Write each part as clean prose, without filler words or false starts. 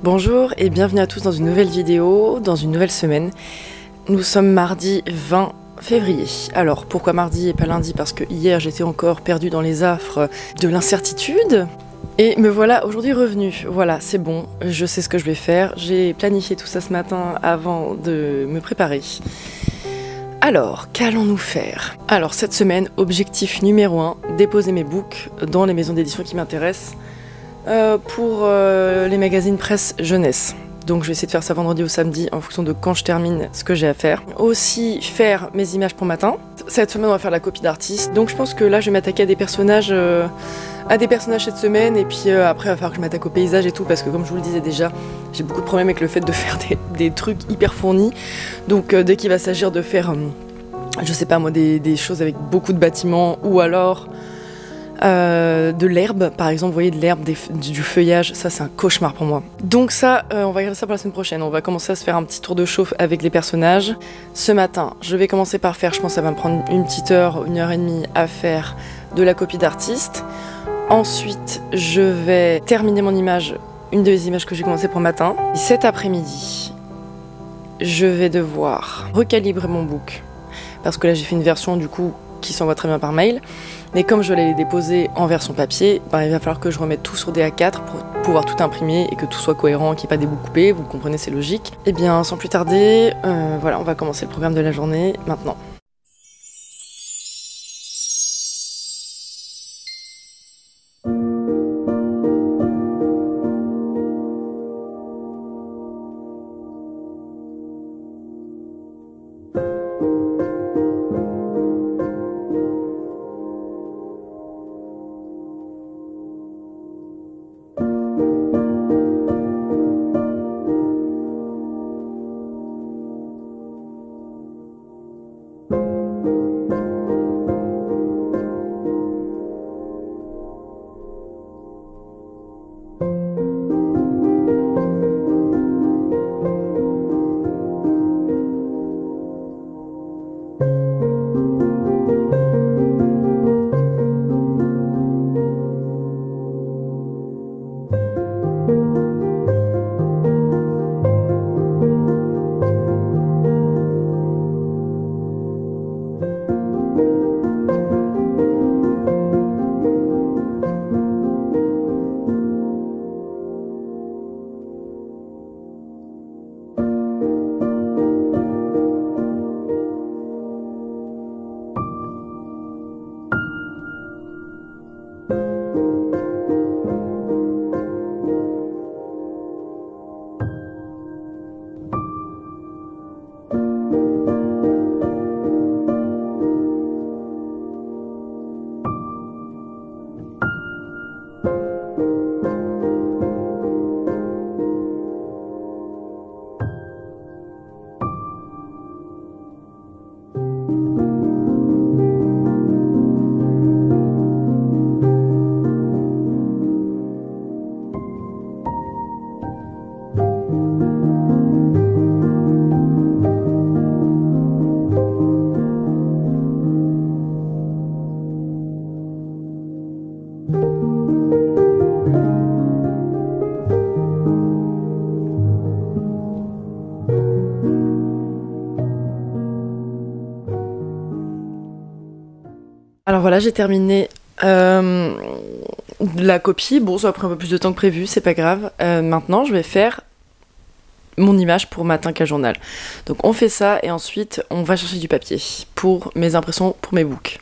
Bonjour et bienvenue à tous dans une nouvelle vidéo, dans une nouvelle semaine. Nous sommes mardi 20 février. Alors pourquoi mardi et pas lundi? Parce que hier j'étais encore perdue dans les affres de l'incertitude. Et me voilà aujourd'hui revenue. Voilà, c'est bon, je sais ce que je vais faire. J'ai planifié tout ça ce matin avant de me préparer. Alors, qu'allons-nous faire? Alors cette semaine, objectif numéro 1, déposer mes books dans les maisons d'édition qui m'intéressent. Pour les magazines presse jeunesse. Donc je vais essayer de faire ça vendredi ou samedi en fonction de quand je termine ce que j'ai à faire. Aussi faire mes images pour matin. Cette semaine on va faire la copie d'artiste. Donc je pense que là je vais m'attaquer à des personnages cette semaine. Et puis après il va falloir que je m'attaque au paysage et tout. Parce que comme je vous le disais déjà, j'ai beaucoup de problèmes avec le fait de faire des trucs hyper fournis. Donc dès qu'il va s'agir de faire, je sais pas moi, des choses avec beaucoup de bâtiments ou alors... de l'herbe, par exemple, vous voyez, de l'herbe, du feuillage, ça c'est un cauchemar pour moi. Donc ça, on va regarder ça pour la semaine prochaine. On va commencer à se faire un petit tour de chauffe avec les personnages. Ce matin, je vais commencer par faire, je pense que ça va me prendre une petite heure, 1h30 à faire de la copie d'artiste. Ensuite, je vais terminer mon image, une des images que j'ai commencé pour matin. Et cet après-midi, je vais devoir recalibrer mon book. Parce que là, j'ai fait une version du coup qui s'envoie très bien par mail. Mais comme je vais les déposer en version papier, il va falloir que je remette tout sur des A4 pour pouvoir tout imprimer et que tout soit cohérent, qu'il n'y ait pas des bouts coupés, vous comprenez, c'est logique. Et bien, sans plus tarder, voilà, on va commencer le programme de la journée maintenant. Alors voilà, j'ai terminé la copie. Bon, ça a pris un peu plus de temps que prévu, c'est pas grave. Maintenant, je vais faire mon image pour Matin K Journal. Donc on fait ça et ensuite on va chercher du papier pour mes impressions, pour mes books.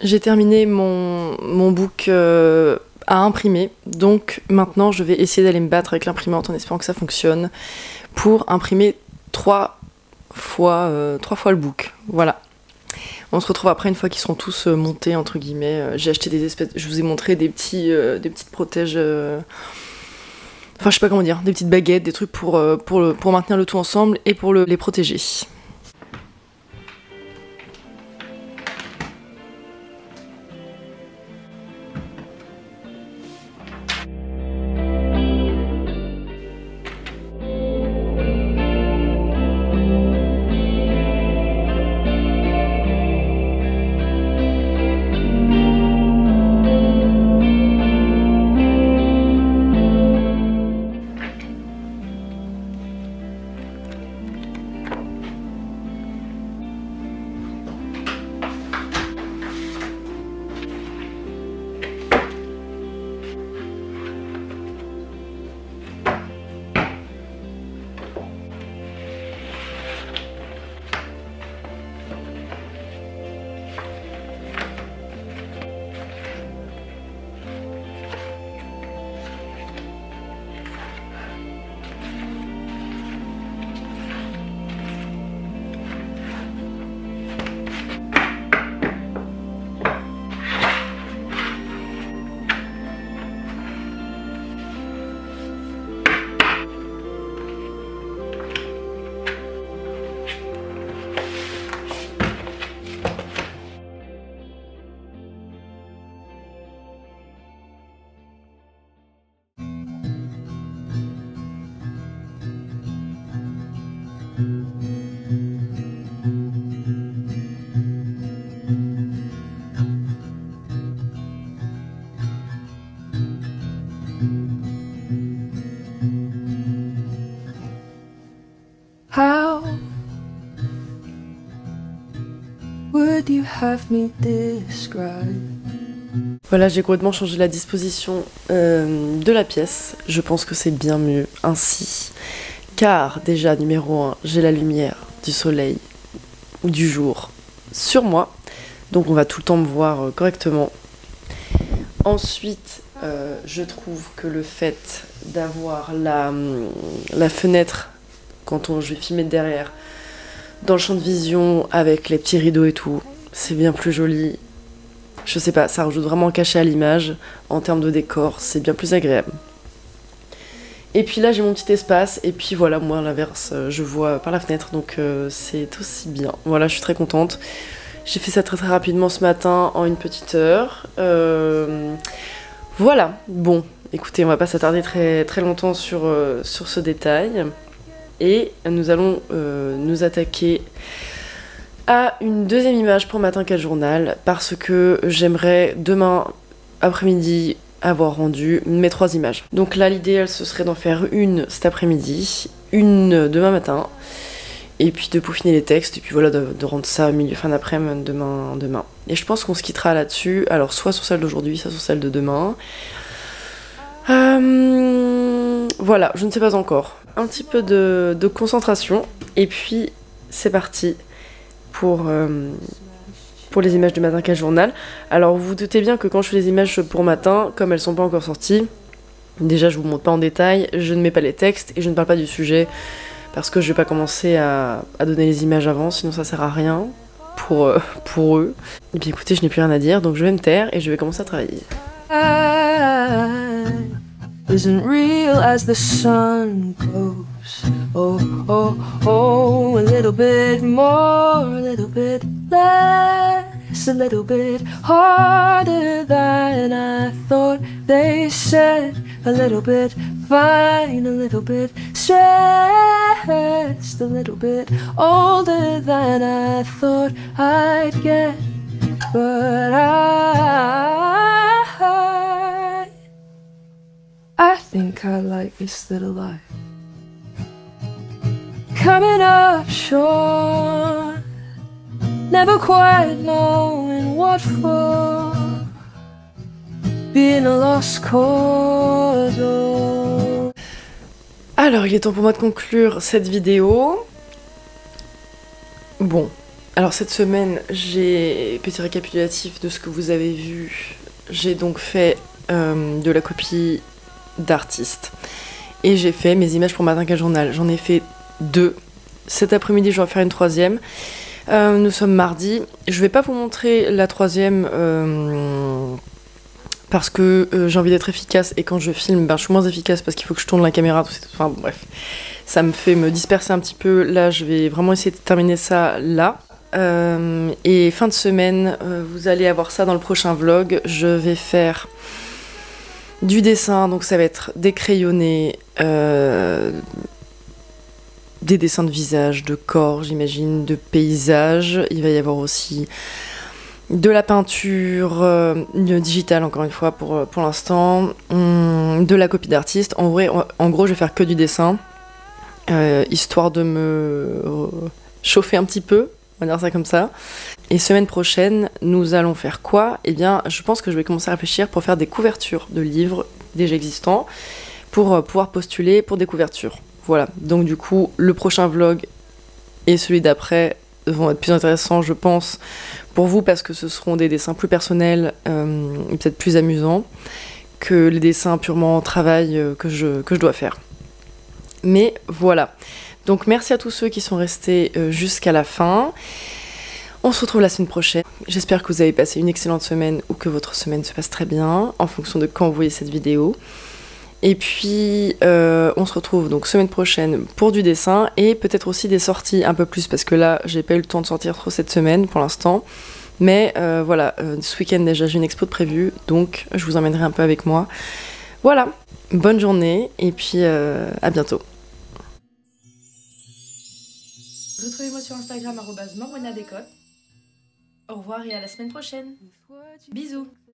J'ai terminé mon book à imprimer, donc maintenant je vais essayer d'aller me battre avec l'imprimante en espérant que ça fonctionne pour imprimer 3 fois le book. Voilà. On se retrouve après une fois qu'ils seront tous montés entre guillemets. J'ai acheté des espèces, je vous ai montré des petites protèges, enfin je sais pas comment dire, des petites baguettes, des trucs pour maintenir le tout ensemble et pour les protéger. How would you have me describe? Voilà, j'ai complètement changé la disposition de la pièce. Je pense que c'est bien mieux ainsi. Car déjà, numéro 1, j'ai la lumière du soleil ou du jour sur moi. Donc on va tout le temps me voir correctement. Ensuite, je trouve que le fait d'avoir la fenêtre, quand je vais filmer de derrière, dans le champ de vision, avec les petits rideaux et tout, c'est bien plus joli. Je sais pas, ça rajoute vraiment un cachet à l'image. En termes de décor, c'est bien plus agréable. Et puis là, j'ai mon petit espace, et puis voilà, moi à l'inverse, je vois par la fenêtre, donc c'est aussi bien. Voilà, je suis très contente. J'ai fait ça très très rapidement ce matin, en une petite heure. Voilà, bon, écoutez, on va pas s'attarder très, très longtemps sur ce détail. Et nous allons nous attaquer à une deuxième image pour Matin 4 Journal, parce que j'aimerais demain après-midi avoir rendu mes 3 images. Donc là, l'idéal, ce serait d'en faire une cet après-midi, une demain matin, et puis de peaufiner les textes, et puis voilà, de rendre ça milieu fin d'après-midi demain. Et je pense qu'on se quittera là-dessus, alors soit sur celle d'aujourd'hui, soit sur celle de demain. Voilà, je ne sais pas encore. Un petit peu de concentration, et puis c'est parti pour les images de Matin 4 Journal. Alors vous vous doutez bien que quand je fais les images pour Matin, comme elles sont pas encore sorties, déjà je vous montre pas en détail, je ne mets pas les textes et je ne parle pas du sujet, parce que je vais pas commencer à donner les images avant, sinon ça sert à rien pour eux. Et bien écoutez, je n'ai plus rien à dire, donc je vais me taire et je vais commencer à travailler. Isn't real as the sun goes. Oh, oh, oh, a little bit more, a little bit less, a little bit harder than I thought. They said a little bit fine, a little bit stressed, a little bit older than I thought I'd get. But I think I like this little life. Coming up short, never quite knowing what for, being a lost cause. Oh. Alors, il est temps pour moi de conclure cette vidéo. Bon, Alors cette semaine, petit récapitulatif de ce que vous avez vu. J'ai donc fait de la copie d'artiste. Et j'ai fait mes images pour Matin Journal. J'en ai fait 2. Cet après-midi, je vais en faire une 3e. Nous sommes mardi. Je vais pas vous montrer la 3e parce que j'ai envie d'être efficace et quand je filme, je suis moins efficace parce qu'il faut que je tourne la caméra, tout. Enfin bon, bref, ça me fait me disperser un petit peu. Là, je vais vraiment essayer de terminer ça là. Et fin de semaine, vous allez avoir ça dans le prochain vlog. Je vais faire du dessin, donc ça va être des crayonnés, des dessins de visage, de corps, j'imagine, de paysages. Il va y avoir aussi de la peinture digitale, encore une fois, pour l'instant. De la copie d'artiste. En vrai, en gros, je vais faire que du dessin, histoire de me chauffer un petit peu, on va dire ça comme ça. Et semaine prochaine, nous allons faire quoi? Eh bien, je pense que je vais commencer à réfléchir pour faire des couvertures de livres déjà existants, pour pouvoir postuler pour des couvertures. Voilà, donc du coup, le prochain vlog et celui d'après vont être plus intéressants, je pense, pour vous, parce que ce seront des dessins plus personnels et peut-être plus amusants que les dessins purement travail que je dois faire. Mais voilà. Donc merci à tous ceux qui sont restés jusqu'à la fin. On se retrouve la semaine prochaine. J'espère que vous avez passé une excellente semaine ou que votre semaine se passe très bien en fonction de quand vous voyez cette vidéo. Et puis on se retrouve donc semaine prochaine pour du dessin et peut-être aussi des sorties un peu plus parce que là j'ai pas eu le temps de sortir trop cette semaine pour l'instant. Mais voilà, ce week-end déjà j'ai une expo de prévue donc je vous emmènerai un peu avec moi. Voilà, bonne journée et puis à bientôt. Retrouvez-moi sur Instagram @morwenadécote. Au revoir et à la semaine prochaine. Bisous.